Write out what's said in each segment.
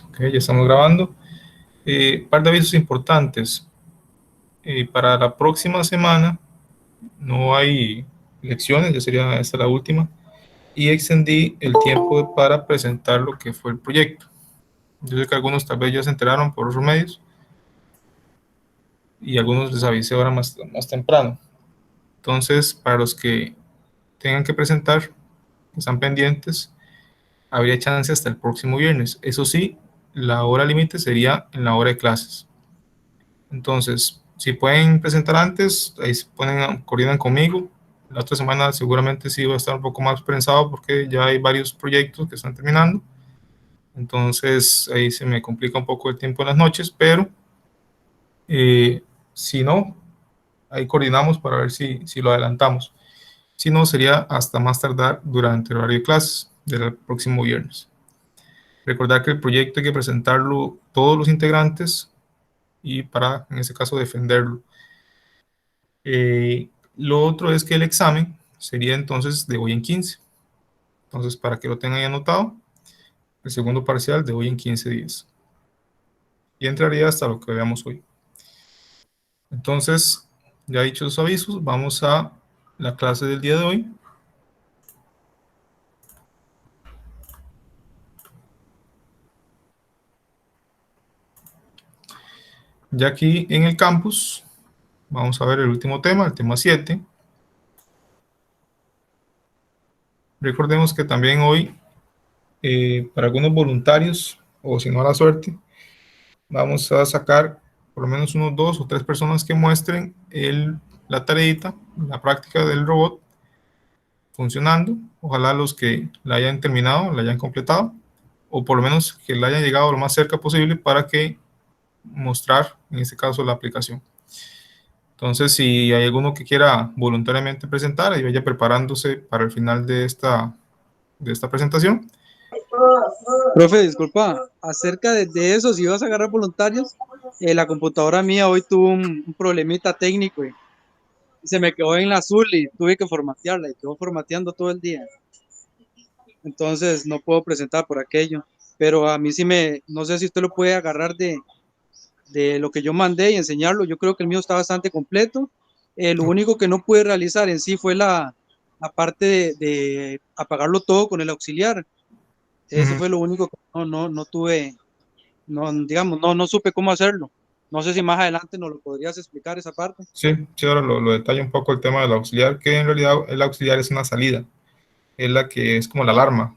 Ok, ya estamos grabando. Par de avisos importantes. Para la próxima semana no hay lecciones, ya sería esta la última. Y extendí el tiempo para presentar lo que fue el proyecto. Yo sé que algunos tal vez ya se enteraron por otros medios y algunos les avisé ahora más temprano. Entonces, para los que tengan que presentar, que están pendientes, habría chance hasta el próximo viernes. Eso sí, la hora límite sería en la hora de clases. Entonces, si pueden presentar antes, ahí se ponen, coordinan conmigo. La otra semana seguramente sí va a estar un poco más prensado porque ya hay varios proyectos que están terminando. Entonces, ahí se me complica un poco el tiempo en las noches, pero si no, ahí coordinamos para ver si lo adelantamos. Si no, sería hasta más tardar durante el horario de clases del próximo viernes. Recordar que el proyecto hay que presentarlo todos los integrantes y para, en ese caso, defenderlo. Lo otro es que el examen sería entonces de hoy en 15. Entonces, para que lo tengan ahí anotado, el segundo parcial de hoy en 15 días. Y entraría hasta lo que veamos hoy. Entonces, ya dicho los avisos, vamos a la clase del día de hoy. Ya aquí en el campus, vamos a ver el último tema, el tema 7. Recordemos que también hoy, para algunos voluntarios, o si no a la suerte, vamos a sacar por lo menos unos 2 o 3 personas que muestren la tareita, la práctica del robot funcionando. Ojalá los que la hayan terminado, la hayan completado, o por lo menos que la hayan llegado lo más cerca posible para que mostrar, en este caso, la aplicación. Entonces, si hay alguno que quiera voluntariamente presentar y vaya preparándose para el final de esta presentación. Profe, disculpa, acerca de eso, si vas a agarrar voluntarios, la computadora mía hoy tuvo un problemita técnico y se me quedó en la azul y tuve que formatearla y quedó formateando todo el día. Entonces no puedo presentar por aquello, pero a mí sí no sé si usted lo puede agarrar de lo que yo mandé y enseñarlo. Yo creo que el mío está bastante completo. Lo único que no pude realizar en sí fue la parte de apagarlo todo con el auxiliar. Eso fue lo único que no tuve, no, digamos, no supe cómo hacerlo. No sé si más adelante nos lo podrías explicar esa parte. Sí, sí, ahora lo detalla un poco el tema del auxiliar, que en realidad el auxiliar es una salida, es la que es como la alarma.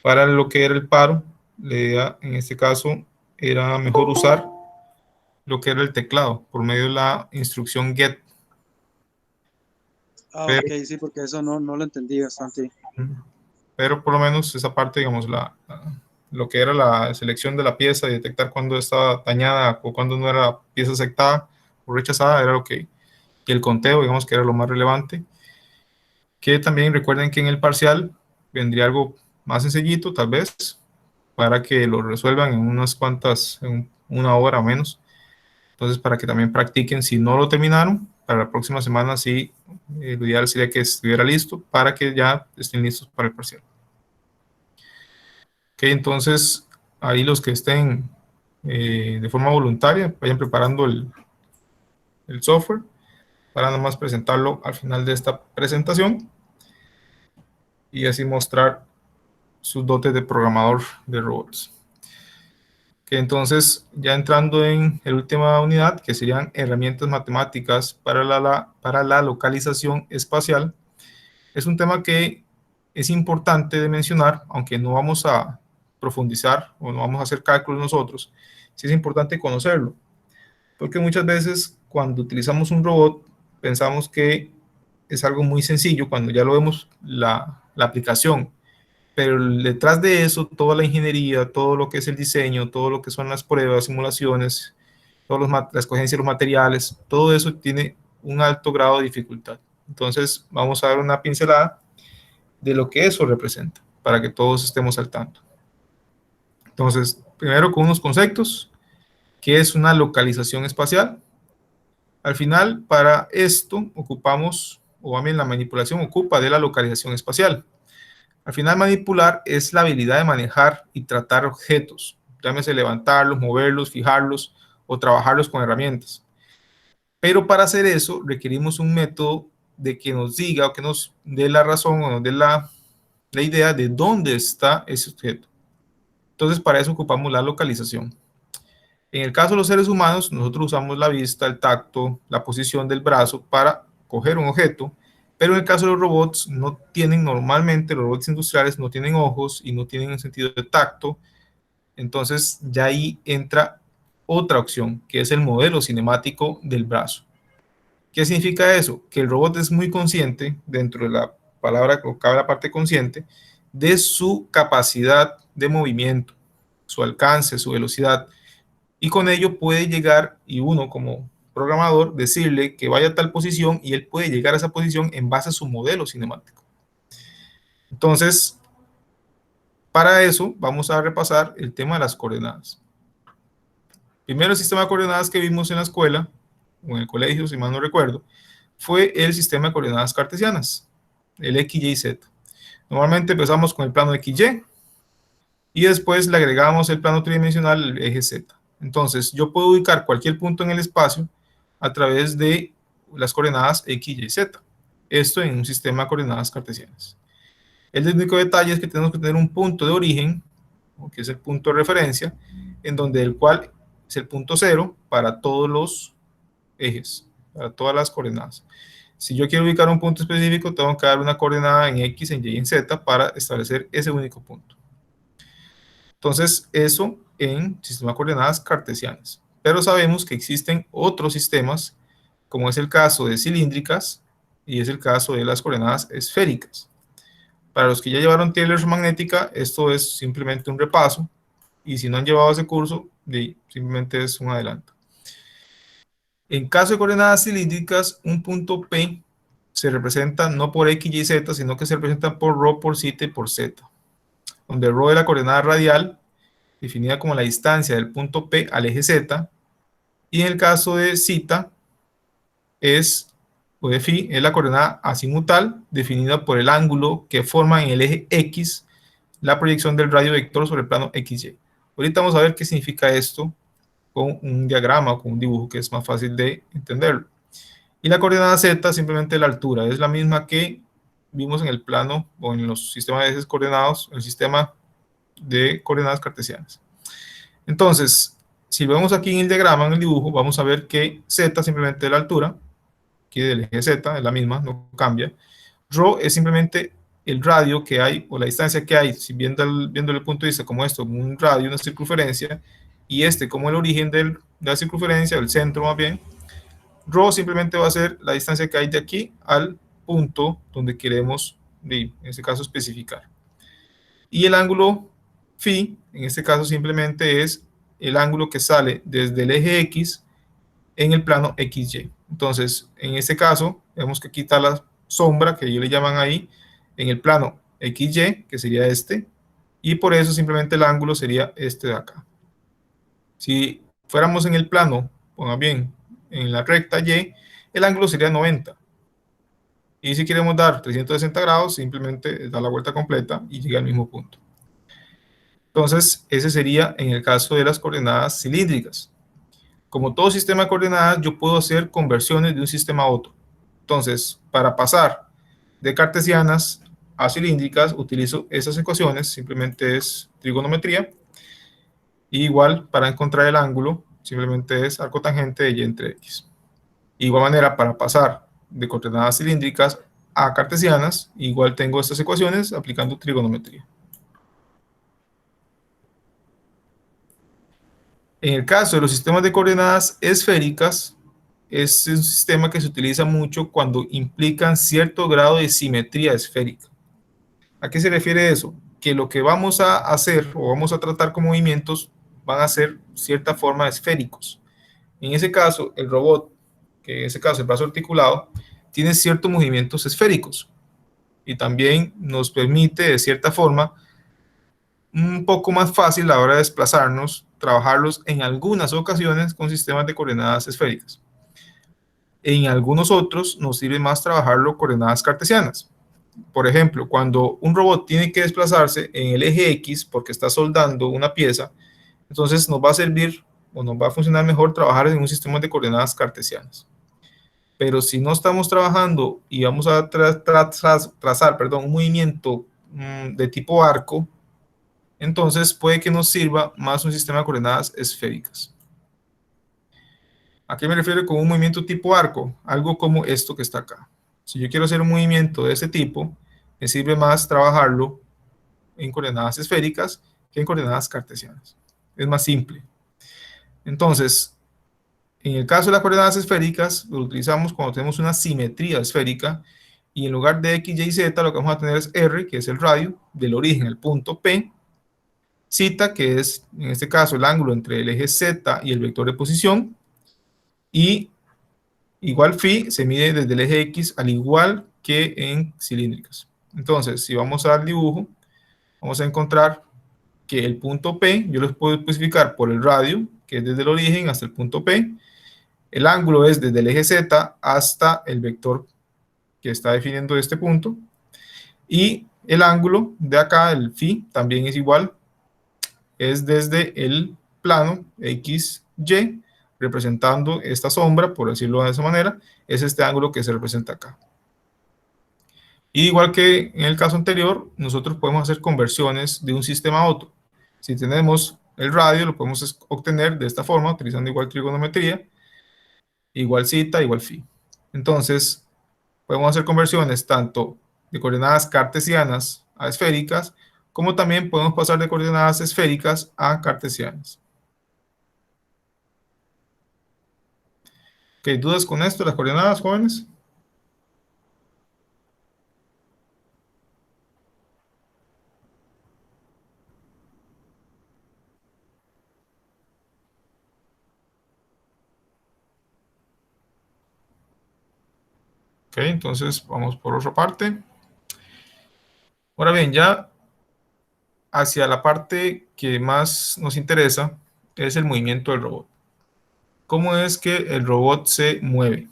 Para lo que era el paro, la idea en este caso era mejor usar lo que era el teclado por medio de la instrucción get. Ah, ok, Pero, sí, porque eso no lo entendí bastante. pero por lo menos esa parte, digamos, lo que era la selección de la pieza y detectar cuando estaba dañada o cuando no era pieza aceptada o rechazada, era lo que, y el conteo, digamos, que era lo más relevante. Que también recuerden que en el parcial vendría algo más sencillito, tal vez, para que lo resuelvan en unas cuantas, en una hora o menos. Entonces, para que también practiquen, si no lo terminaron, para la próxima semana sí, lo ideal sería que estuviera listo para que ya estén listos para el parcial. Ok, entonces ahí los que estén de forma voluntaria vayan preparando el software para nada más presentarlo al final de esta presentación y así mostrar sus dotes de programador de robots. Que entonces, ya entrando en la última unidad, que serían herramientas matemáticas para la localización espacial, es un tema que es importante de mencionar, aunque no vamos a profundizar o no vamos a hacer cálculos nosotros, sí es importante conocerlo, porque muchas veces cuando utilizamos un robot pensamos que es algo muy sencillo cuando ya lo vemos la aplicación, pero detrás de eso, toda la ingeniería, todo lo que es el diseño, todo lo que son las pruebas, simulaciones, la escogencia de los materiales, todo eso tiene un alto grado de dificultad. Entonces, vamos a dar una pincelada de lo que eso representa, para que todos estemos al tanto. Entonces, primero con unos conceptos, ¿qué es una localización espacial? Al final, para esto ocupamos, o bien la manipulación ocupa de la localización espacial. Al final, manipular es la habilidad de manejar y tratar objetos, llámese levantarlos, moverlos, fijarlos o trabajarlos con herramientas. Pero para hacer eso requerimos un método de que nos diga o que nos dé la razón o nos dé la idea de dónde está ese objeto. Entonces, para eso ocupamos la localización. En el caso de los seres humanos, nosotros usamos la vista, el tacto, la posición del brazo para coger un objeto, pero en el caso de los robots, no tienen normalmente, los robots industriales no tienen ojos y no tienen un sentido de tacto. Entonces, ya ahí entra otra opción, que es el modelo cinemático del brazo. ¿Qué significa eso? Que el robot es muy consciente, dentro de la palabra que cabe la parte consciente, de su capacidad de movimiento, su alcance, su velocidad, y con ello puede llegar, y uno como programador, decirle que vaya a tal posición y él puede llegar a esa posición en base a su modelo cinemático. Entonces, para eso vamos a repasar el tema de las coordenadas. Primero, el sistema de coordenadas que vimos en la escuela, o en el colegio, si mal no recuerdo, fue el sistema de coordenadas cartesianas, el X, Y, Z. Normalmente empezamos con el plano XY y después le agregamos el plano tridimensional, el eje Z. Entonces, yo puedo ubicar cualquier punto en el espacio a través de las coordenadas X, Y, Z. Esto en un sistema de coordenadas cartesianas. El único detalle es que tenemos que tener un punto de origen, que es el punto de referencia, en donde el cual es el punto cero para todos los ejes, para todas las coordenadas. Si yo quiero ubicar un punto específico, tengo que dar una coordenada en X, en Y y en Z para establecer ese único punto. Entonces, eso en sistema de coordenadas cartesianas. Pero sabemos que existen otros sistemas, como es el caso de cilíndricas y es el caso de las coordenadas esféricas. Para los que ya llevaron teoría electromagnética, esto es simplemente un repaso, y si no han llevado ese curso, simplemente es un adelanto. En caso de coordenadas cilíndricas, un punto P se representa no por X, Y, Z, sino que se representa por ρ, por θ y por z, donde ρ es la coordenada radial, definida como la distancia del punto P al eje Z, y en el caso de θ o de phi, es la coordenada azimutal, definida por el ángulo que forma en el eje X la proyección del radio vector sobre el plano XY. Ahorita vamos a ver qué significa esto con un diagrama o con un dibujo que es más fácil de entenderlo. Y la coordenada Z simplemente la altura, es la misma que vimos en el plano o en los sistemas de ejes coordenados, el sistema de coordenadas cartesianas. Entonces, si lo vemos aquí en el diagrama, en el dibujo, vamos a ver que Z simplemente es la altura, aquí del eje Z, es la misma, no cambia. Rho es simplemente el radio que hay, o la distancia que hay, si viendo el punto de vista como esto, un radio, una circunferencia, y este como el origen de la circunferencia, el centro más bien, ρ simplemente va a ser la distancia que hay de aquí al punto donde queremos, en este caso, especificar. Y el ángulo phi, en este caso simplemente es el ángulo que sale desde el eje X en el plano XY. Entonces, en este caso, vemos que aquí está la sombra, que ellos le llaman ahí, en el plano XY, que sería este, y por eso simplemente el ángulo sería este de acá. Si fuéramos en el plano, pongan bien, en la recta Y, el ángulo sería 90. Y si queremos dar 360 grados, simplemente da la vuelta completa y llega al mismo punto. Entonces, ese sería en el caso de las coordenadas cilíndricas. Como todo sistema de coordenadas, yo puedo hacer conversiones de un sistema a otro. Entonces, para pasar de cartesianas a cilíndricas, utilizo esas ecuaciones, simplemente es trigonometría. Y igual, para encontrar el ángulo, simplemente es arco tangente de y entre x. De igual manera, para pasar de coordenadas cilíndricas a cartesianas, igual tengo estas ecuaciones aplicando trigonometría. En el caso de los sistemas de coordenadas esféricas, es un sistema que se utiliza mucho cuando implican cierto grado de simetría esférica. ¿A qué se refiere eso? Que lo que vamos a hacer o vamos a tratar con movimientos van a ser cierta forma esféricos. En ese caso, el robot, que en ese caso el brazo articulado, tiene ciertos movimientos esféricos y también nos permite de cierta forma un poco más fácil a la hora de desplazarnos, trabajarlos en algunas ocasiones con sistemas de coordenadas esféricas. En algunos otros nos sirve más trabajarlo coordenadas cartesianas. por ejemplo, cuando un robot tiene que desplazarse en el eje X porque está soldando una pieza, entonces nos va a servir o nos va a funcionar mejor trabajar en un sistema de coordenadas cartesianas. Pero si no estamos trabajando y vamos a trazar un movimiento de tipo arco, entonces puede que nos sirva más un sistema de coordenadas esféricas. ¿A qué me refiero con un movimiento tipo arco? Algo como esto que está acá. Si yo quiero hacer un movimiento de ese tipo, me sirve más trabajarlo en coordenadas esféricas que en coordenadas cartesianas. Es más simple. Entonces, en el caso de las coordenadas esféricas, lo utilizamos cuando tenemos una simetría esférica y en lugar de x, y, z, lo que vamos a tener es r, que es el radio del origen al punto P, zeta, que es en este caso el ángulo entre el eje z y el vector de posición, y igual phi se mide desde el eje x al igual que en cilíndricas. Entonces, si vamos al dibujo, vamos a encontrar que el punto P, yo lo puedo especificar por el radio, que es desde el origen hasta el punto P. El ángulo es desde el eje Z hasta el vector que está definiendo este punto. Y el ángulo de acá, el phi, también es igual. Es desde el plano XY, representando esta sombra, por decirlo de esa manera, es este ángulo que se representa acá. Y igual que en el caso anterior, nosotros podemos hacer conversiones de un sistema a otro. Si tenemos el radio, lo podemos obtener de esta forma, utilizando igual trigonometría, igual zeta, igual phi. Entonces, podemos hacer conversiones tanto de coordenadas cartesianas a esféricas, como también podemos pasar de coordenadas esféricas a cartesianas. ¿Qué dudas con esto, las coordenadas, jóvenes? Ok, entonces vamos por otra parte. Ahora bien, ya hacia la parte que más nos interesa es el movimiento del robot. ¿Cómo es que el robot se mueve?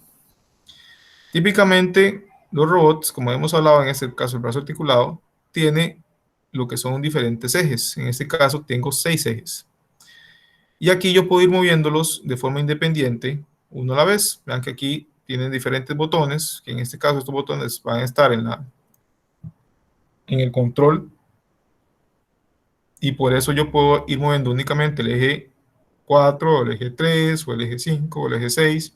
Típicamente, los robots, como hemos hablado en este caso, el brazo articulado, tiene lo que son diferentes ejes. En este caso, tengo 6 ejes. Y aquí yo puedo ir moviéndolos de forma independiente, uno a la vez. Vean que aquí tienen diferentes botones, que en este caso estos botones van a estar en el control. Y por eso yo puedo ir moviendo únicamente el eje 4, o el eje 3, o el eje 5, o el eje 6.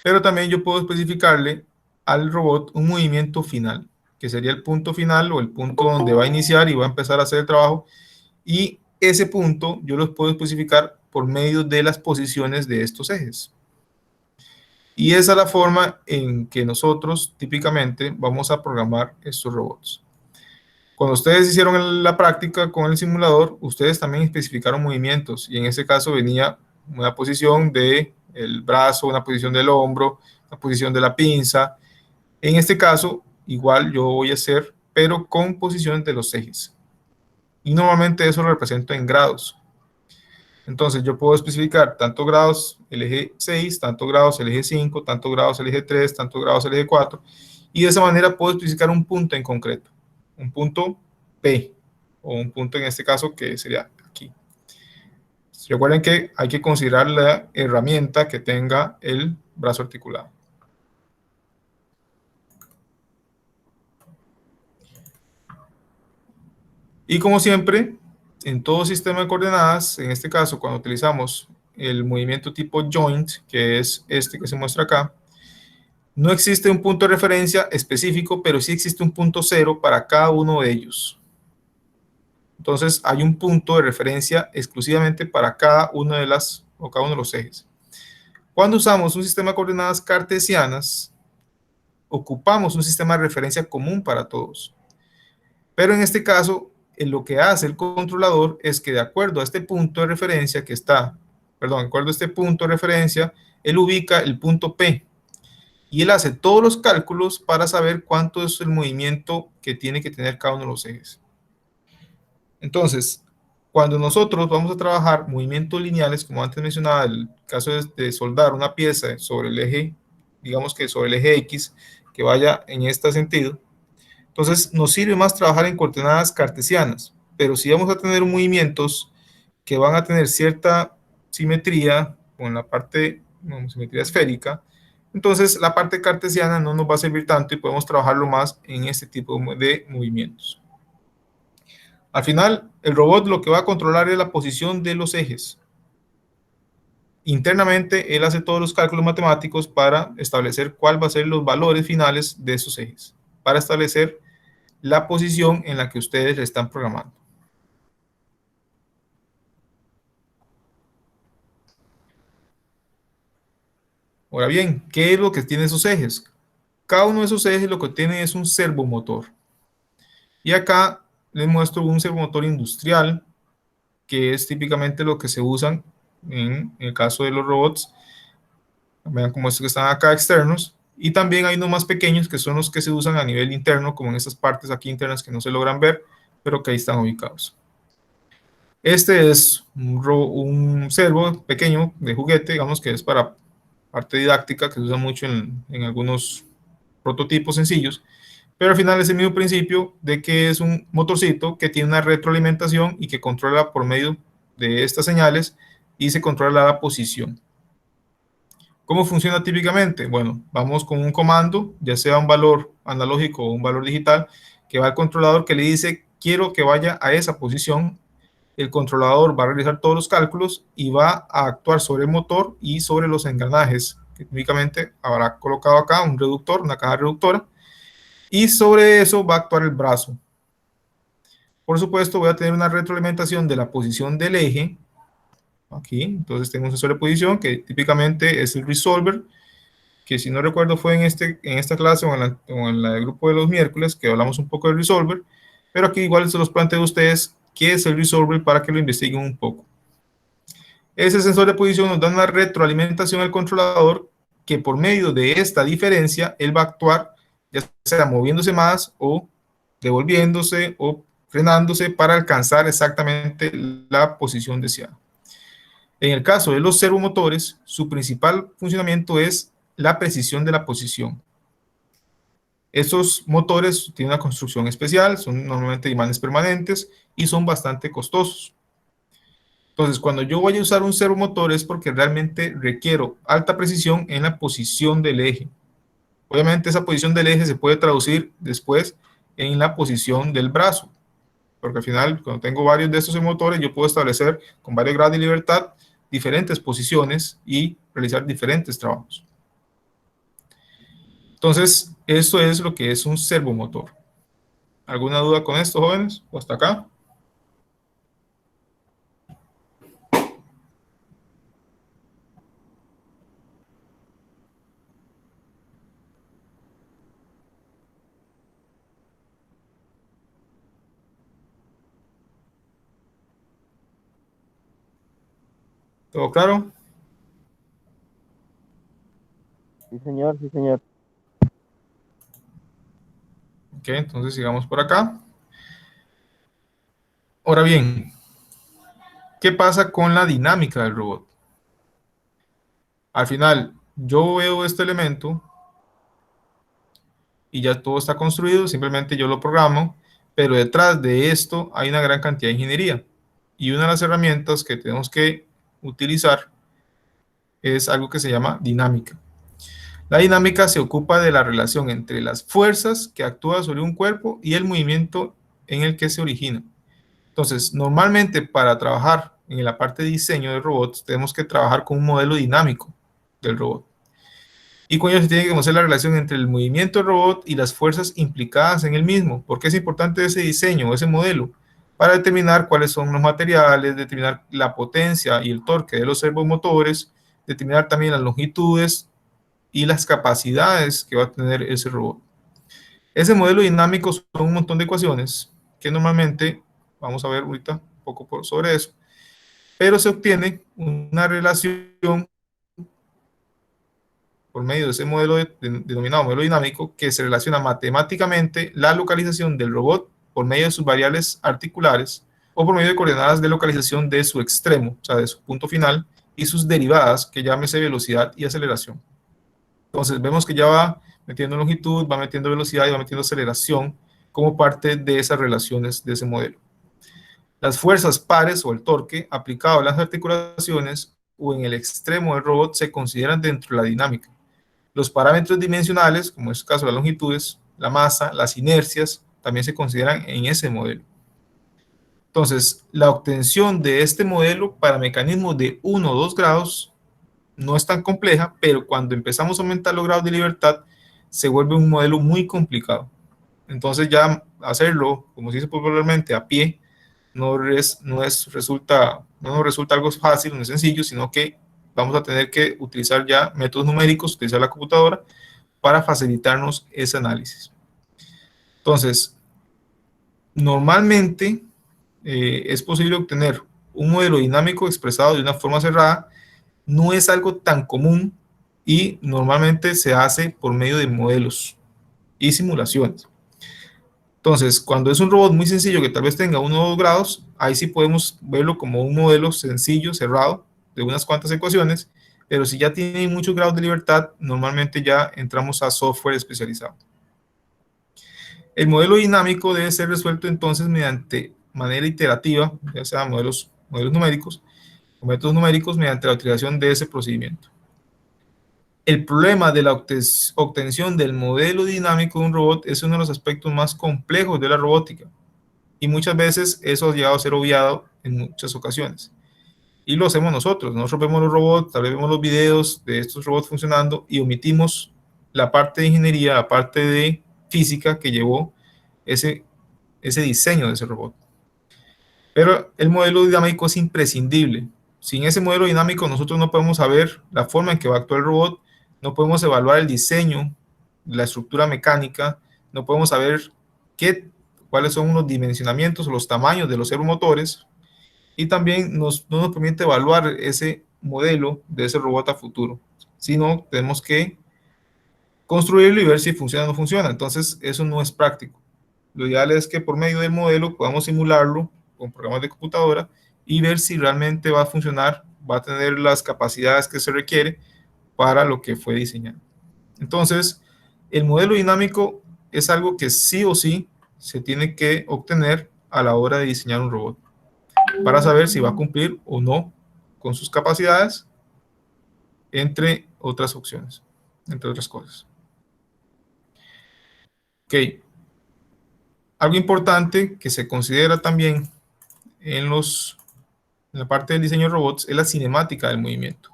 Pero también yo puedo especificarle al robot un movimiento final, que sería el punto final o el punto donde va a iniciar y va a empezar a hacer el trabajo. Y ese punto yo los puedo especificar por medio de las posiciones de estos ejes. Y esa es la forma en que nosotros típicamente vamos a programar estos robots. Cuando ustedes hicieron la práctica con el simulador, ustedes también especificaron movimientos y en ese caso venía una posición del brazo, una posición del hombro, una posición de la pinza. En este caso, igual yo voy a hacer, pero con posiciones de los ejes. Y normalmente eso lo represento en grados. Entonces yo puedo especificar tantos grados el eje 6, tantos grados el eje 5, tantos grados el eje 3, tantos grados el eje 4. Y de esa manera puedo especificar un punto en concreto. Un punto P, o un punto en este caso que sería aquí. Recuerden que hay que considerar la herramienta que tenga el brazo articulado. Y como siempre, en todo sistema de coordenadas, en este caso cuando utilizamos el movimiento tipo joint, que es este que se muestra acá, no existe un punto de referencia específico, pero sí existe un punto cero para cada uno de ellos. Entonces hay un punto de referencia exclusivamente para cada una de cada uno de los ejes. Cuando usamos un sistema de coordenadas cartesianas, ocupamos un sistema de referencia común para todos. Pero en este caso, lo que hace el controlador es que de acuerdo a este punto de referencia que está, de acuerdo a este punto de referencia, él ubica el punto P. Y él hace todos los cálculos para saber cuánto es el movimiento que tiene que tener cada uno de los ejes. Entonces, cuando nosotros vamos a trabajar movimientos lineales, como antes mencionaba, el caso de soldar una pieza sobre el eje, digamos que sobre el eje X, que vaya en este sentido. Entonces, nos sirve más trabajar en coordenadas cartesianas, pero si vamos a tener movimientos que van a tener cierta simetría con la parte, simetría esférica, entonces la parte cartesiana no nos va a servir tanto y podemos trabajarlo más en este tipo de movimientos. Al final, el robot lo que va a controlar es la posición de los ejes. Internamente, él hace todos los cálculos matemáticos para establecer cuál va a ser los valores finales de esos ejes, para establecer la posición en la que ustedes le están programando. Ahora bien, ¿qué es lo que tiene esos ejes? Cada uno de esos ejes lo que tiene es un servomotor. Y acá les muestro un servomotor industrial, que es típicamente lo que se usan en el caso de los robots. Vean como estos que están acá externos. Y también hay unos más pequeños que son los que se usan a nivel interno, como en estas partes aquí internas que no se logran ver, pero que ahí están ubicados. Este es un servo pequeño de juguete, digamos que es para parte didáctica, que se usa mucho en algunos prototipos sencillos, pero al final es el mismo principio de que es un motorcito que tiene una retroalimentación y que controla por medio de estas señales y se controla la posición. ¿Cómo funciona típicamente? Bueno, vamos con un comando, ya sea un valor analógico o un valor digital, que va al controlador que le dice quiero que vaya a esa posición. El controlador va a realizar todos los cálculos y va a actuar sobre el motor y sobre los engranajes, que típicamente habrá colocado acá un reductor, una caja reductora, y sobre eso va a actuar el brazo. Por supuesto, voy a tener una retroalimentación de la posición del eje, aquí, entonces tengo un sensor de posición que típicamente es el resolver, que si no recuerdo fue en esta clase o en la del grupo de los miércoles que hablamos un poco del resolver, pero aquí igual se los planteo a ustedes qué es el resolver para que lo investiguen un poco. Ese sensor de posición nos da una retroalimentación al controlador que por medio de esta diferencia él va a actuar ya sea moviéndose más o devolviéndose o frenándose para alcanzar exactamente la posición deseada. En el caso de los servomotores, su principal funcionamiento es la precisión de la posición. Estos motores tienen una construcción especial, son normalmente imanes permanentes y son bastante costosos. Entonces, cuando yo voy a usar un servomotor es porque realmente requiero alta precisión en la posición del eje. Obviamente esa posición del eje se puede traducir después en la posición del brazo, porque al final, cuando tengo varios de estos motores, yo puedo establecer con varios grados de libertad diferentes posiciones y realizar diferentes trabajos. Entonces, eso es lo que es un servomotor. ¿Alguna duda con esto, jóvenes? ¿O hasta acá? ¿Todo claro? Sí, señor, sí, señor. Ok, entonces sigamos por acá. Ahora bien, ¿qué pasa con la dinámica del robot? Al final, yo veo este elemento y ya todo está construido, simplemente yo lo programo, pero detrás de esto hay una gran cantidad de ingeniería. Y una de las herramientas que tenemos que utilizar es algo que se llama dinámica. La dinámica se ocupa de la relación entre las fuerzas que actúan sobre un cuerpo y el movimiento en el que se origina. Entonces, normalmente para trabajar en la parte de diseño de robots, tenemos que trabajar con un modelo dinámico del robot. Y con ello se tiene que conocer la relación entre el movimiento del robot y las fuerzas implicadas en el mismo. ¿Por qué es importante ese diseño, ese modelo? Para determinar cuáles son los materiales, determinar la potencia y el torque de los servomotores, determinar también las longitudes y las capacidades que va a tener ese robot. Ese modelo dinámico son un montón de ecuaciones que normalmente, vamos a ver ahorita un poco sobre eso, pero se obtiene una relación por medio de ese modelo denominado modelo dinámico que se relaciona matemáticamente la localización del robot por medio de sus variables articulares o por medio de coordenadas de localización de su extremo, o sea, de su punto final, y sus derivadas, que llámese velocidad y aceleración. Entonces vemos que ya va metiendo longitud, va metiendo velocidad y va metiendo aceleración como parte de esas relaciones de ese modelo. Las fuerzas pares o el torque aplicado a las articulaciones o en el extremo del robot se consideran dentro de la dinámica. Los parámetros dimensionales, como es el caso de las longitudes, la masa, las inercias, también se consideran en ese modelo. Entonces, la obtención de este modelo para mecanismos de 1 o 2 grados no es tan compleja, pero cuando empezamos a aumentar los grados de libertad, se vuelve un modelo muy complicado. Entonces ya hacerlo, como se dice popularmente, a pie, no nos resulta algo fácil, no es sencillo, sino que vamos a tener que utilizar ya métodos numéricos, utilizar la computadora para facilitarnos ese análisis. Entonces, normalmente es posible obtener un modelo dinámico expresado de una forma cerrada. No es algo tan común y normalmente se hace por medio de modelos y simulaciones. Entonces, cuando es un robot muy sencillo que tal vez tenga 1 o 2 grados, ahí sí podemos verlo como un modelo sencillo, cerrado, de unas cuantas ecuaciones, pero si ya tiene muchos grados de libertad, normalmente ya entramos a software especializado. El modelo dinámico debe ser resuelto entonces mediante manera iterativa, ya sea modelos numéricos o métodos numéricos, mediante la utilización de ese procedimiento. El problema de la obtención del modelo dinámico de un robot es uno de los aspectos más complejos de la robótica y muchas veces eso ha llegado a ser obviado en muchas ocasiones. Y lo hacemos nosotros vemos los robots, tal vez vemos los videos de estos robots funcionando y omitimos la parte de ingeniería, la parte de física que llevó ese diseño de ese robot. Pero el modelo dinámico es imprescindible. Sin ese modelo dinámico nosotros no podemos saber la forma en que va a actuar el robot, no podemos evaluar el diseño, la estructura mecánica, no podemos saber cuáles son los dimensionamientos o los tamaños de los servomotores y también no nos permite evaluar ese modelo de ese robot a futuro, sino tenemos que construirlo y ver si funciona o no funciona. Entonces eso no es práctico. Lo ideal es que por medio del modelo podamos simularlo con programas de computadora y ver si realmente va a funcionar, va a tener las capacidades que se requiere para lo que fue diseñado. Entonces, el modelo dinámico es algo que sí o sí se tiene que obtener a la hora de diseñar un robot para saber si va a cumplir o no con sus capacidades, entre otras opciones, entre otras cosas. Ok. Algo importante que se considera también en la parte del diseño de robots es la cinemática del movimiento.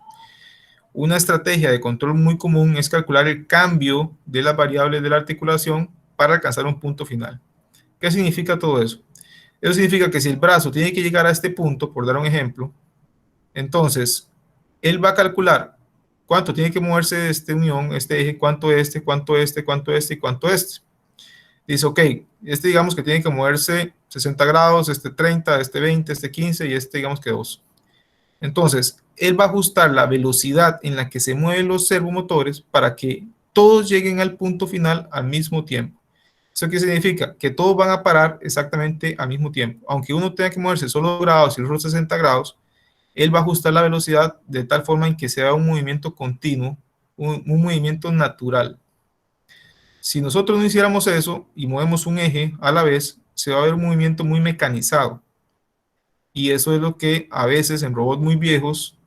Una estrategia de control muy común es calcular el cambio de las variables de la articulación para alcanzar un punto final. ¿Qué significa todo eso? Eso significa que si el brazo tiene que llegar a este punto, por dar un ejemplo, entonces él va a calcular cuánto tiene que moverse de esta unión, este eje, cuánto este, cuánto este, cuánto este y cuánto este. Dice, ok, este digamos que tiene que moverse 60 grados, este 30, este 20, este 15 y este digamos que 2. Entonces, él va a ajustar la velocidad en la que se mueven los servomotores para que todos lleguen al punto final al mismo tiempo. ¿Eso qué significa? Que todos van a parar exactamente al mismo tiempo. Aunque uno tenga que moverse solo 2 grados y el otro 60 grados, él va a ajustar la velocidad de tal forma en que sea un movimiento continuo, un movimiento natural. Si nosotros no hiciéramos eso y movemos un eje a la vez, se va a ver un movimiento muy mecanizado. Y eso es lo que a veces en robots muy viejos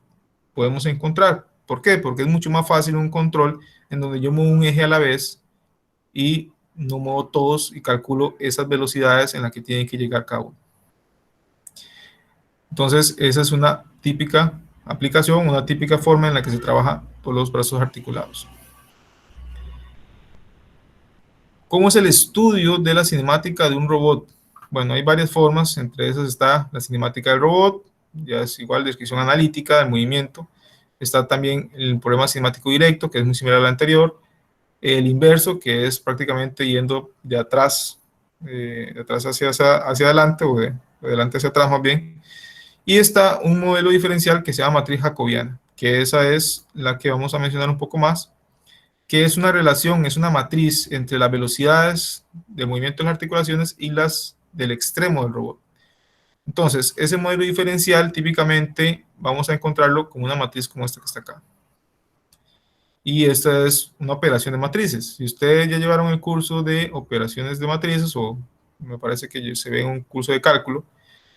podemos encontrar. ¿Por qué? Porque es mucho más fácil un control en donde yo muevo un eje a la vez y no muevo todos y calculo esas velocidades en las que tiene que llegar cada uno. Entonces, esa es una típica aplicación, una típica forma en la que se trabaja por los brazos articulados. ¿Cómo es el estudio de la cinemática de un robot? Bueno, hay varias formas, entre esas está la cinemática del robot, ya es igual descripción analítica del movimiento. Está también el problema cinemático directo, que es muy similar al anterior. El inverso, que es prácticamente yendo de atrás hacia adelante, o de adelante hacia atrás más bien. Y está un modelo diferencial que se llama matriz jacobiana, que esa es la que vamos a mencionar un poco más, que es una relación, es una matriz entre las velocidades del movimiento de las articulaciones y las del extremo del robot. Entonces, ese modelo diferencial típicamente vamos a encontrarlo como una matriz como esta que está acá. y esta es una operación de matrices. Si ustedes ya llevaron el curso de operaciones de matrices, o me parece que se ve en un curso de cálculo,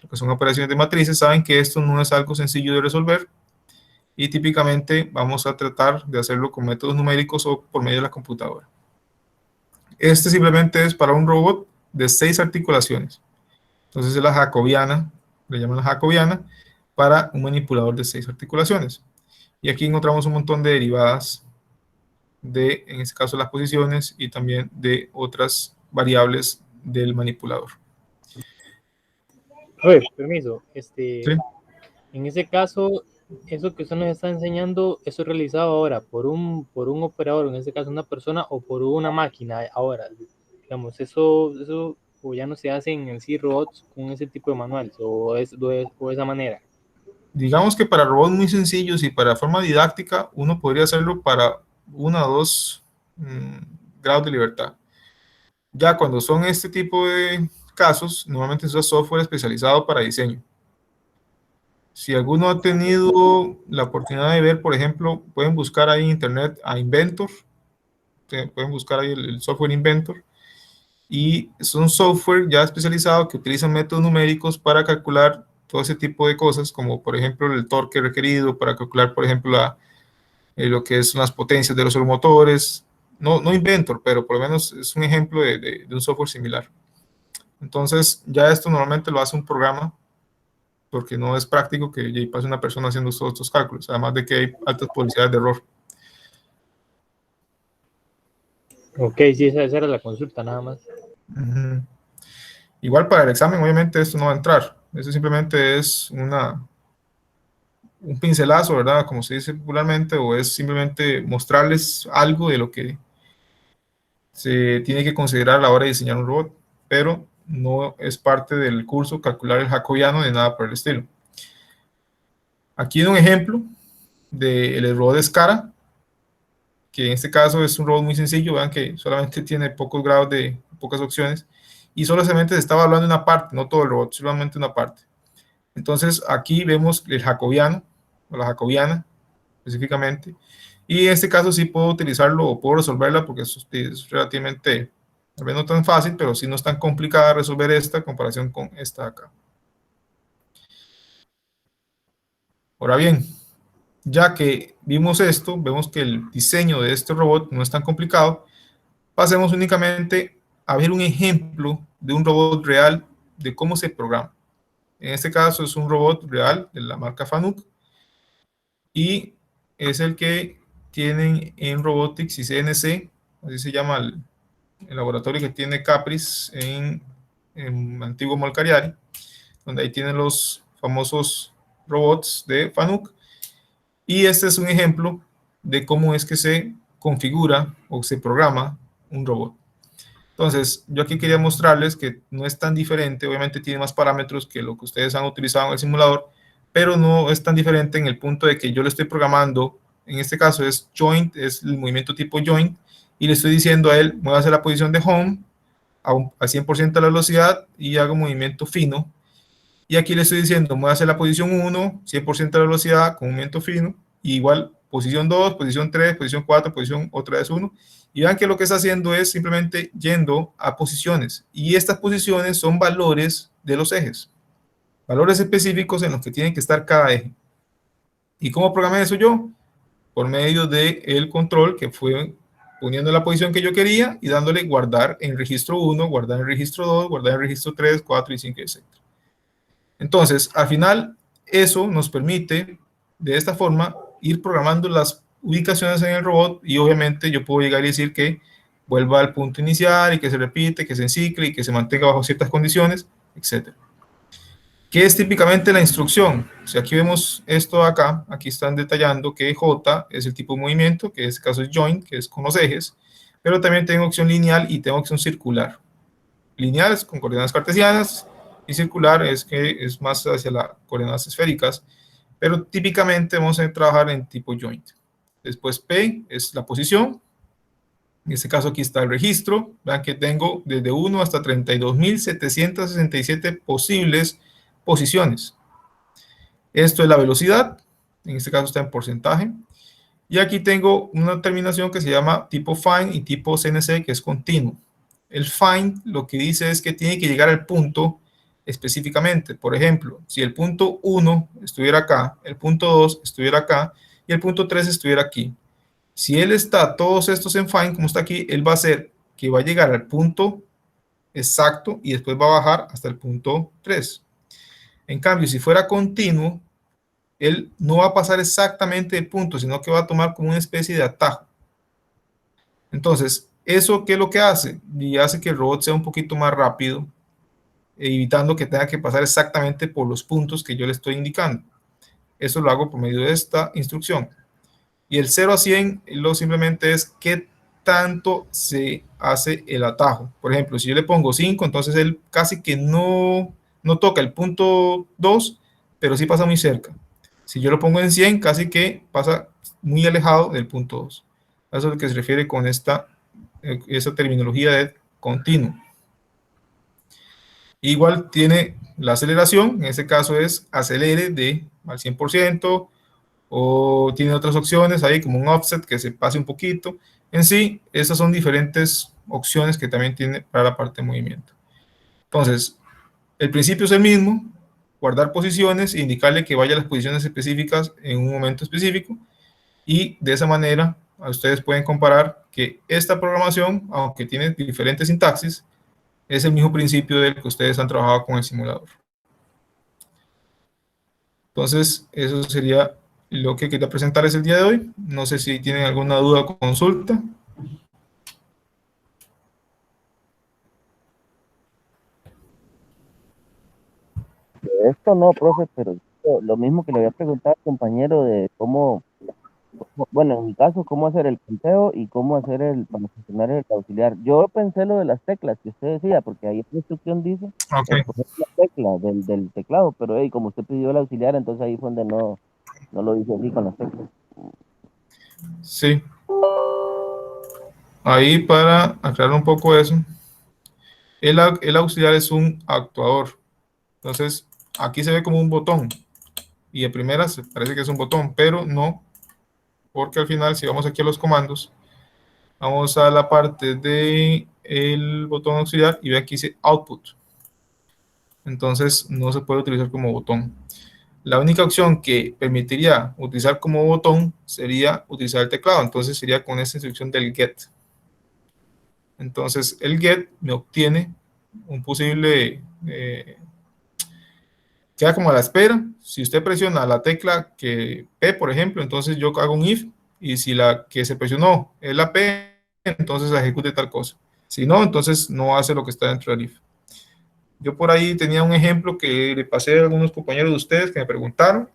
lo que son operaciones de matrices, saben que esto no es algo sencillo de resolver, y típicamente vamos a tratar de hacerlo con métodos numéricos o por medio de la computadora. Este simplemente es para un robot de 6 articulaciones. Entonces es la jacobiana, le llaman la jacobiana, para un manipulador de 6 articulaciones. Y aquí encontramos un montón de derivadas de, en este caso, las posiciones y también de otras variables del manipulador. Oye, permiso, ¿Sí? en ese caso, eso que usted nos está enseñando, eso es realizado ahora por un operador, en este caso una persona, o por una máquina ahora, digamos, eso o ya no se hace en el sí robots con ese tipo de manuales, o de esa manera. Digamos que para robots muy sencillos y para forma didáctica, uno podría hacerlo para 1 o 2 grados de libertad. Ya cuando son este tipo de casos, normalmente se usa software especializado para diseño. Si alguno ha tenido la oportunidad de ver, por ejemplo, pueden buscar ahí en internet a Inventor, pueden buscar ahí el software Inventor, y son software ya especializado que utilizan métodos numéricos para calcular todo ese tipo de cosas, como por ejemplo el torque requerido, para calcular, por ejemplo, lo que son las potencias de los motores. No Inventor, pero por lo menos es un ejemplo de un software similar. Entonces, ya esto normalmente lo hace un programa, porque no es práctico que ya pase una persona haciendo todos estos cálculos, además de que hay altas posibilidades de error. Ok, sí, esa era la consulta nada más. Igual para el examen, obviamente, esto no va a entrar. Eso simplemente es un pincelazo, ¿verdad? Como se dice popularmente, o es simplemente mostrarles algo de lo que se tiene que considerar a la hora de diseñar un robot, pero no es parte del curso calcular el jacobiano ni nada por el estilo. Aquí hay un ejemplo del robot de Scara, que en este caso es un robot muy sencillo. Vean que solamente tiene pocos grados de pocas opciones, y solamente se está evaluando una parte, no todo el robot, solamente una parte. Entonces aquí vemos el jacobiano, o la jacobiana específicamente, y en este caso sí puedo utilizarlo o puedo resolverla, porque es relativamente, tal vez no tan fácil, pero sí no es tan complicada resolver esta en comparación con esta de acá. Ahora bien, ya que vimos esto, vemos que el diseño de este robot no es tan complicado, pasemos únicamente a ver un ejemplo de un robot real de cómo se programa. En este caso es un robot real de la marca Fanuc, y es el que tienen en Robotics y CNC, así se llama el laboratorio que tiene Caprice en antiguo Molcariari, donde ahí tienen los famosos robots de Fanuc. Y este es un ejemplo de cómo es que se configura o se programa un robot. Entonces, yo aquí quería mostrarles que no es tan diferente. Obviamente tiene más parámetros que lo que ustedes han utilizado en el simulador, pero no es tan diferente en el punto de que yo le estoy programando. En este caso es joint, es el movimiento tipo joint, y le estoy diciendo a él, muévase a la posición de home a 100% de la velocidad y haga un movimiento fino. Y aquí le estoy diciendo, muévase a la posición 1, 100% de la velocidad con un movimiento fino, y igual posición 2, posición 3, posición 4, posición otra vez 1. Y vean que lo que está haciendo es simplemente yendo a posiciones, y estas posiciones son valores de los ejes, valores específicos en los que tiene que estar cada eje. ¿Y cómo programé eso yo? Por medio del control, que fue poniendo la posición que yo quería y dándole guardar en registro 1, guardar en registro 2, guardar en registro 3, 4 y 5, etc. Entonces, al final, eso nos permite, de esta forma, ir programando las ubicaciones en el robot, y obviamente yo puedo llegar y decir que vuelva al punto inicial y que se repite, que se encicle y que se mantenga bajo ciertas condiciones, etc. ¿Qué es típicamente la instrucción? Si aquí vemos esto acá, aquí están detallando que J es el tipo de movimiento, que en este caso es joint, que es con los ejes, pero también tengo opción lineal y tengo opción circular. Lineal es con coordenadas cartesianas, y circular es que es más hacia las coordenadas esféricas, pero típicamente vamos a trabajar en tipo joint. Después P es la posición. En este caso aquí está el registro. Vean que tengo desde 1 hasta 32.767 posibles posiciones. Esto es la velocidad, en este caso está en porcentaje. Y aquí tengo una terminación que se llama tipo find y tipo CNC, que es continuo. El find lo que dice es que tiene que llegar al punto específicamente. Por ejemplo, si el punto 1 estuviera acá, el punto 2 estuviera acá y el punto 3 estuviera aquí. Si él está todos estos en find, como está aquí, él va a hacer que va a llegar al punto exacto y después va a bajar hasta el punto 3. En cambio, si fuera continuo, él no va a pasar exactamente el punto, sino que va a tomar como una especie de atajo. Entonces, ¿eso qué es lo que hace? Y hace que el robot sea un poquito más rápido, evitando que tenga que pasar exactamente por los puntos que yo le estoy indicando. Eso lo hago por medio de esta instrucción. Y el 0 a 100 lo simplemente es qué tanto se hace el atajo. Por ejemplo, si yo le pongo 5, entonces él casi que no toca el punto 2, pero sí pasa muy cerca. Si yo lo pongo en 100, casi que pasa muy alejado del punto 2. Eso es lo que se refiere con esa terminología de continuo. Igual tiene la aceleración, en este caso es acelere de al 100%, o tiene otras opciones ahí como un offset que se pase un poquito. En sí, esas son diferentes opciones que también tiene para la parte de movimiento. Entonces, el principio es el mismo, guardar posiciones e indicarle que vaya a las posiciones específicas en un momento específico, y de esa manera ustedes pueden comparar que esta programación, aunque tiene diferentes sintaxis, es el mismo principio del que ustedes han trabajado con el simulador. Entonces, eso sería lo que quería presentarles el día de hoy. No sé si tienen alguna duda o consulta. Esto no, profe, pero lo mismo que le había preguntado al compañero de bueno, en mi caso, cómo hacer el conteo y cómo hacer para funcionar el auxiliar. Yo pensé lo de las teclas que usted decía, porque ahí en la instrucción dice Ok, escoger la tecla del teclado, pero como usted pidió el auxiliar, entonces ahí fue donde no lo hice así con las teclas. sí. Ahí para aclarar un poco eso, el auxiliar es un actuador. Entonces, aquí se ve como un botón y de primera parece que es un botón, pero no, porque al final, si vamos aquí a los comandos, vamos a la parte de el botón auxiliar y ve aquí dice output. Entonces, no se puede utilizar como botón. La única opción que permitiría utilizar como botón sería utilizar el teclado. Entonces, sería con esta instrucción del get. Entonces, el get me obtiene un posible queda como a la espera. Si usted presiona la tecla que P, por ejemplo, entonces yo hago un if, y si la que se presionó es la P, entonces ejecute tal cosa. Si no, entonces no hace lo que está dentro del if. Yo por ahí tenía un ejemplo que le pasé a algunos compañeros de ustedes que me preguntaron.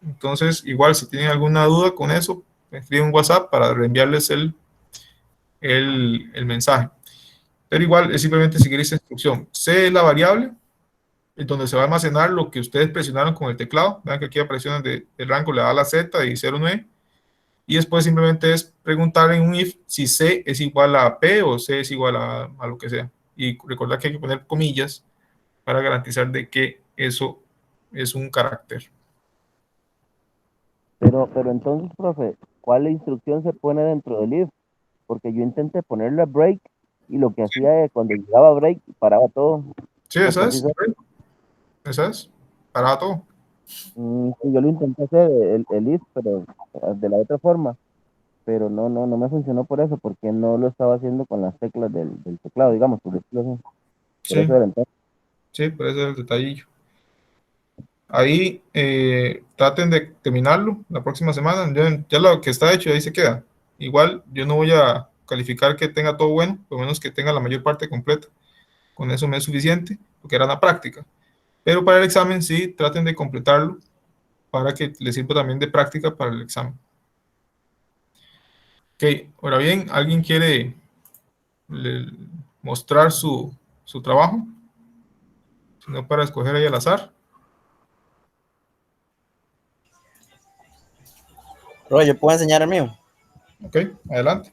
Entonces, igual, si tienen alguna duda con eso, me escriben un WhatsApp para reenviarles el mensaje. Pero igual, es simplemente seguir esa instrucción. C es la variable en donde se va a almacenar lo que ustedes presionaron con el teclado. Vean que aquí presionan el rango, le da la Z y 09. Y después simplemente es preguntar en un if si C es igual a P o C es igual a lo que sea. Y recordar que hay que poner comillas para garantizar de que eso es un carácter. Pero entonces, profe, ¿cuál instrucción se pone dentro del if? Porque yo intenté ponerle break y lo que hacía es cuando llegaba break paraba todo. Sí, Porque esa así es. Esa es. Para todo. sí, yo lo intenté hacer el if, pero de la otra forma, pero no me funcionó por eso, porque no lo estaba haciendo con las teclas del teclado, digamos, por Sí, eso era entonces. sí, por eso es el detallillo. Ahí traten de terminarlo la próxima semana. Ya lo que está hecho ahí se queda. Igual yo no voy a calificar que tenga todo bueno, por lo menos que tenga la mayor parte completa. Con eso me es suficiente, porque era una práctica. Pero para el examen sí, traten de completarlo para que les sirva también de práctica para el examen. Ok, ahora bien, ¿alguien quiere mostrar su trabajo? Si no, para escoger ahí al azar. Pero yo puedo enseñar el mío. Ok, adelante.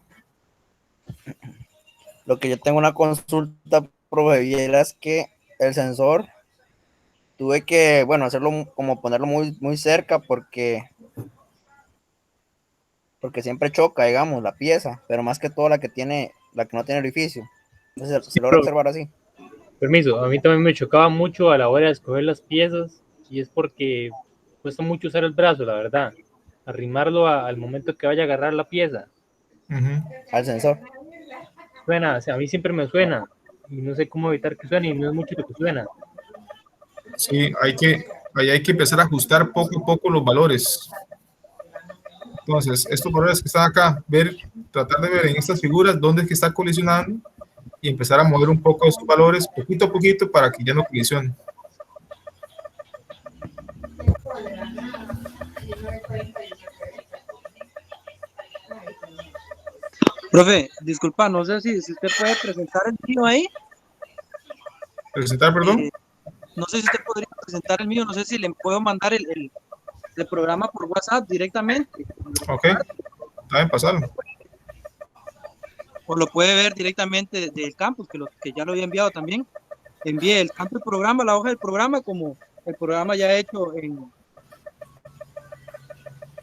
Lo que yo tengo una consulta, profe, y era que el sensor tuve que, bueno, hacerlo como ponerlo muy cerca porque porque siempre choca, digamos, la pieza, pero más que todo la que no tiene orificio. Entonces se logra Pero, observar así. permiso, a mí también me chocaba mucho a la hora de escoger las piezas y es porque cuesta mucho usar el brazo, la verdad. Arrimarlo al momento que vaya a agarrar la pieza. Ujú. Al sensor. Suena, o sea, a mí siempre me suena y no sé cómo evitar que suene y no es mucho lo que suena. Sí, ahí hay que empezar a ajustar poco a poco los valores. Entonces, estos valores que están acá, tratar de ver en estas figuras dónde es que está colisionando y empezar a mover un poco esos valores poquito a poquito para que ya no colisione. Profe, disculpa, no sé si usted puede presentar el mío ahí. Presentar, perdón. No sé si usted podría presentar el mío, no sé si le puedo mandar el programa por WhatsApp directamente. Ok, también pasarlo. O lo puede ver directamente del campus, que ya lo había enviado también. Envíe el campo del programa, la hoja del programa, como el programa ya hecho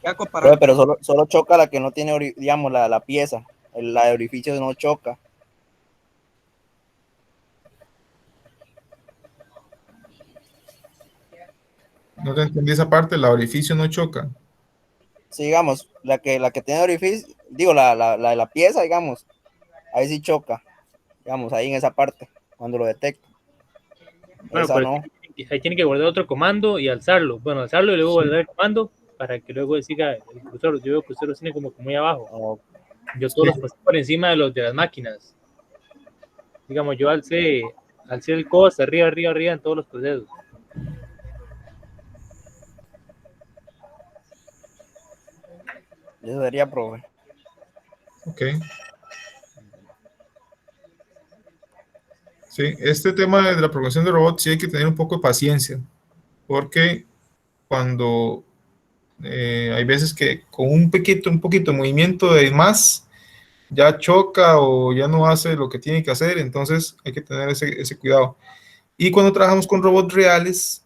ya comparado. Pero solo choca la que no tiene, digamos, la pieza. La de orificio no choca. No te entendí esa parte, el orificio no choca. Sí, digamos, la que tiene orificio, digo, la de la pieza, digamos, ahí sí choca, digamos, ahí en esa parte, cuando lo detecta. Bueno, Esa pues no. ahí tiene que guardar otro comando y alzarlo. Bueno, alzarlo y luego guardar el comando para que luego siga el cursor. Yo veo que usted lo tiene como que muy abajo. Oh, Yo todos Sí, los pasé por encima de los de las máquinas. Digamos, yo alcé el codo hasta arriba, arriba, arriba en todos los procesos. eso sería, profe. ok. Sí, este tema de la programación de robots sí hay que tener un poco de paciencia, porque cuando hay veces que con un poquito de movimiento de más, ya choca o ya no hace lo que tiene que hacer, entonces hay que tener ese cuidado. Y cuando trabajamos con robots reales,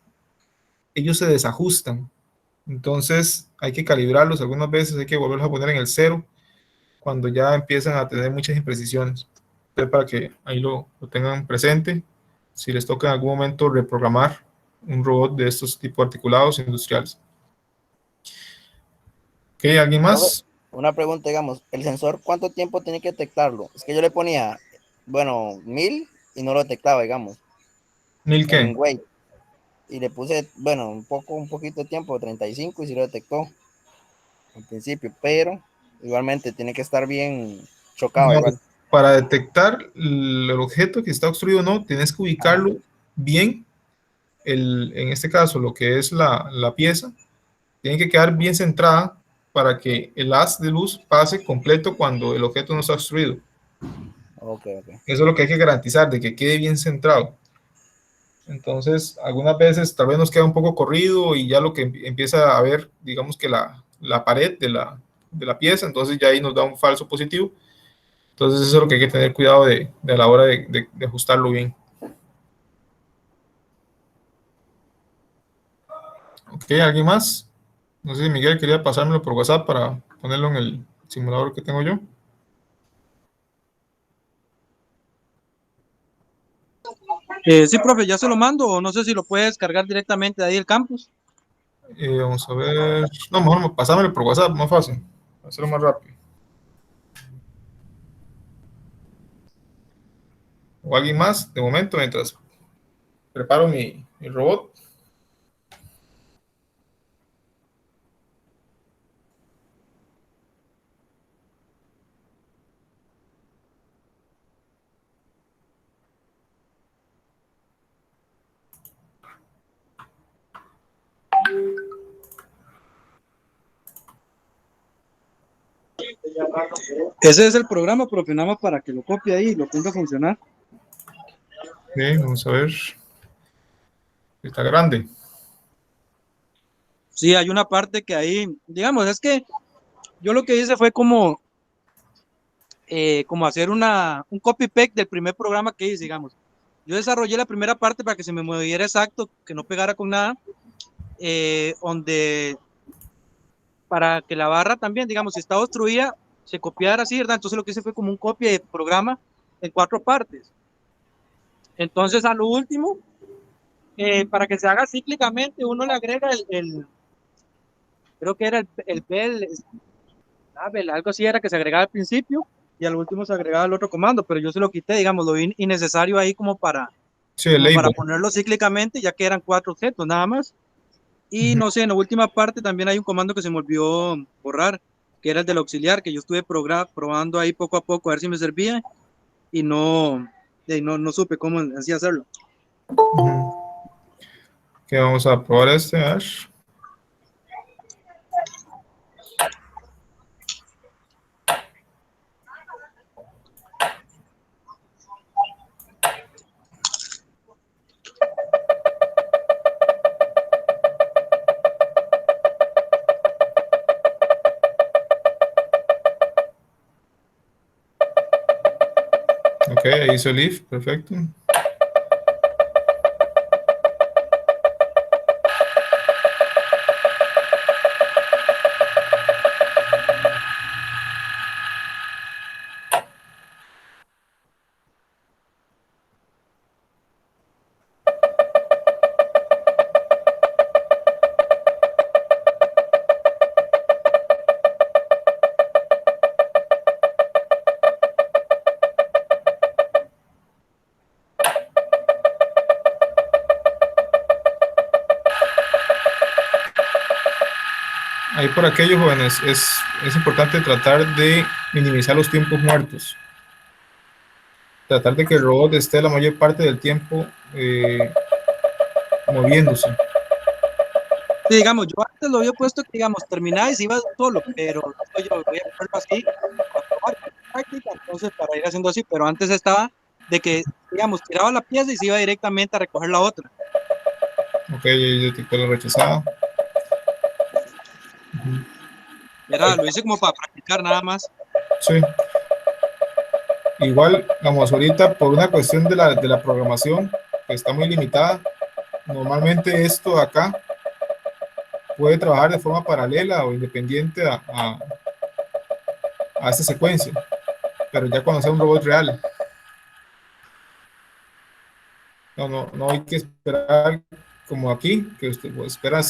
ellos se desajustan, entonces hay que calibrarlos, algunas veces hay que volverlos a poner en el cero, cuando ya empiezan a tener muchas imprecisiones. Entonces, para que ahí lo tengan presente, si les toca en algún momento reprogramar un robot de estos tipos articulados industriales. ¿Ok? ¿Alguien Profe, más? una pregunta, digamos, ¿el sensor cuánto tiempo tiene que detectarlo? Es que yo le ponía, bueno, 1000 y no lo detectaba, digamos, ¿Nil en qué? Wait. Y le puse, bueno, un poquito de tiempo, 35, y sí lo detectó al principio, pero igualmente tiene que estar bien chocado No, igual. para detectar el objeto que está obstruido o no, tienes que Ajá. ubicarlo bien, en este caso lo que es la pieza, tiene que quedar bien centrada para que el haz de luz pase completo cuando el objeto no está obstruido. Ok, ok. Eso es lo que hay que garantizar, de que quede bien centrado. Entonces, algunas veces tal vez nos queda un poco corrido y ya lo que empieza a ver, digamos que la pared de la pieza, entonces ya ahí nos da un falso positivo. Entonces, eso es lo que hay que tener cuidado de a la hora de ajustarlo bien. Ok, ¿alguien más? No sé si Miguel quería pasármelo por WhatsApp para ponerlo en el simulador que tengo yo. Sí, profe, ya se lo mando, o no sé si lo puede descargar directamente de ahí el campus. Vamos a ver. No, mejor pasámelo por WhatsApp, más fácil. Hacerlo más rápido. O alguien más, de momento, mientras preparo mi robot. Ese es el programa, profe, nada más para que lo copie ahí y lo ponga a funcionar. Ok, vamos a ver. Está grande. Sí, hay una parte que ahí, digamos, es que yo lo que hice fue como hacer un copy-paste del primer programa que hice, digamos. Yo desarrollé la primera parte para que se me moviera exacto, que no pegara con nada, donde para que la barra también, digamos, si está obstruida, se copiara así, ¿verdad? Entonces lo que hice fue como un copia de programa en 4 partes. Entonces a lo último, para que se haga cíclicamente, uno le agrega creo que era el bell, algo así era que se agregaba al principio y al último se agregaba el otro comando, pero yo se lo quité, digamos, lo vi innecesario ahí como para, Sí, el como para label. ponerlo cíclicamente, ya que eran 4 objetos nada más. Y Ujú. no sé, en la última parte también hay un comando que se me olvidó borrar, que era el del auxiliar, que yo estuve probando ahí poco a poco a ver si me servía y no supe cómo así hacerlo. Ujú. Que vamos a probar este, Ash. Ok, ahí hizo el if, perfecto. Ahí por aquello, jóvenes, es importante tratar de minimizar los tiempos muertos. Tratar de que el robot esté la mayor parte del tiempo moviéndose. Sí, digamos, yo antes lo había puesto que, digamos, terminaba y se iba solo, pero yo voy a ponerlo así para probar práctica, entonces para ir haciendo así, pero antes estaba de que, digamos, tiraba la pieza y se iba directamente a recoger la otra. Ok, ahí detectó la rechazada. Lo hice como para practicar nada más. Sí. Igual, vamos, ahorita por una cuestión de la programación, que está muy limitada, normalmente esto acá puede trabajar de forma paralela o independiente a esta secuencia, pero ya cuando sea un robot real, no hay que esperar como aquí, que usted espera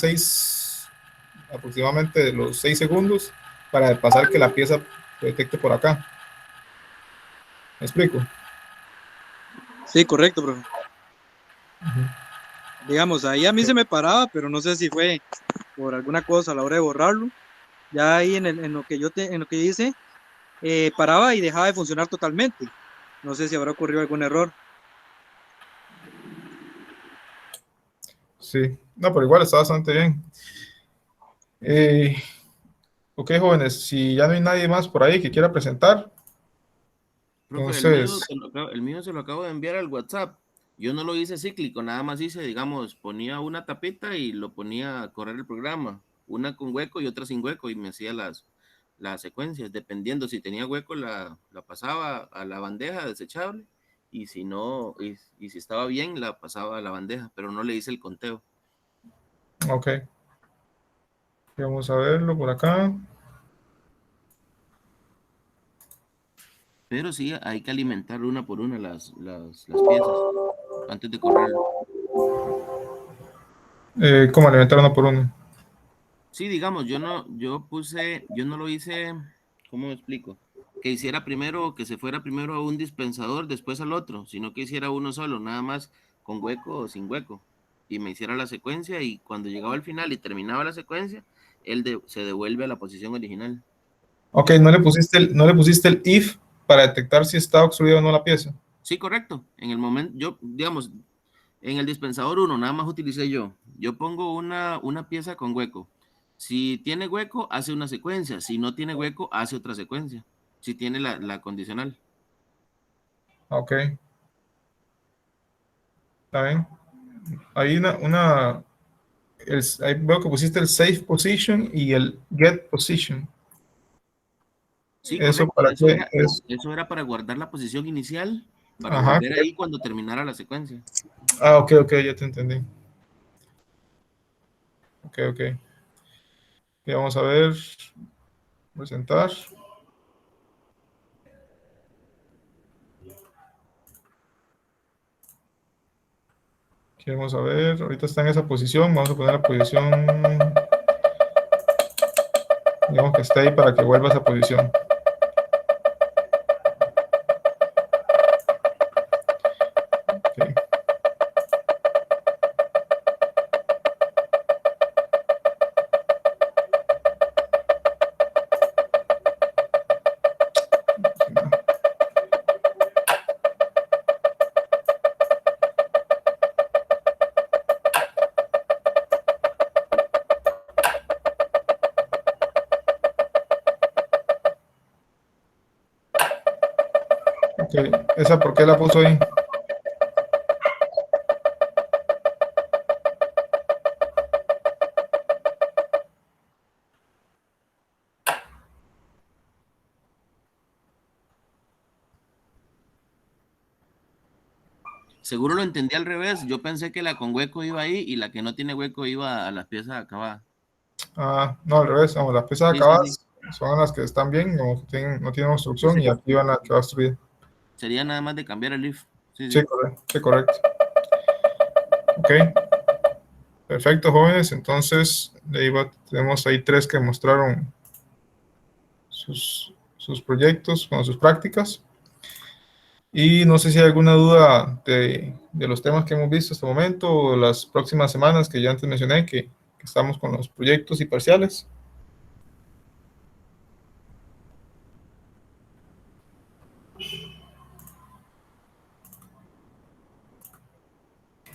aproximadamente los 6 segundos para pasar que la pieza se detecte por acá. ¿Me explico? Sí, correcto, profe. Digamos, ahí a mí se me paraba, pero no sé si fue por alguna cosa a la hora de borrarlo. Ya ahí en lo que en lo que hice, paraba y dejaba de funcionar totalmente. No sé si habrá ocurrido algún error. Sí, no, pero igual está bastante bien. Ok, jóvenes, si ya no hay nadie más por ahí que quiera presentar, Profe, entonces, el mío se lo acabo de enviar al WhatsApp. Yo no lo hice cíclico, nada más hice, digamos, ponía una tapita y lo ponía a correr el programa, una con hueco y otra sin hueco, y me hacía las secuencias, dependiendo si tenía hueco la pasaba a la bandeja desechable, y si no, y si estaba bien, la pasaba a la bandeja, pero no le hice el conteo. ok, vamos a verlo por acá. Pero sí, hay que alimentar una por una las piezas antes de correrlo. ¿Cómo alimentar uno por uno? Sí, digamos, yo no lo hice, ¿cómo me explico? Que hiciera primero, que se fuera primero a un dispensador, después al otro, sino que hiciera uno solo, nada más con hueco o sin hueco, y me hiciera la secuencia, y cuando llegaba al final y terminaba la secuencia, se devuelve a la posición original. Ok, no le pusiste el if para detectar si está obstruida o no la pieza. Sí, correcto. En el momento, yo, digamos, en el dispensador uno, nada más utilicé yo pongo una pieza con hueco. Si tiene hueco, hace una secuencia. Si no tiene hueco, hace otra secuencia. Si tiene la condicional. Ok, está bien. Ahí ahí veo que pusiste el save position y el get position. Sí, ¿Eso correcto. para qué es? Eso era para guardar la posición inicial, para Ajá. volver ahí cuando terminara la secuencia. Ah, ok, ya te entendí. Ok. Y vamos a ver, presentar. Aquí vamos a ver, ahorita está en esa posición, vamos a poner la posición, digamos que esté ahí para que vuelva a esa posición. Okay. Okay. ¿Esa por qué la puso ahí? Seguro lo entendí al revés. Yo pensé que la con hueco iba ahí y la que no tiene hueco iba a las piezas acabadas. Ah, no, al revés, vamos, las piezas Sí, sí, acabadas sí. son las que están bien, no tienen obstrucción, Sí, y aquí van las que va a obstruir. sería nada más de cambiar el if. Sí, Sí, sí. correcto, sí, correcto. Ok, perfecto, jóvenes. Entonces, tenemos ahí 3 que mostraron sus proyectos, con sus prácticas. Y no sé si hay alguna duda de los temas que hemos visto hasta el momento, o las próximas semanas que ya antes mencioné, que estamos con los proyectos y parciales.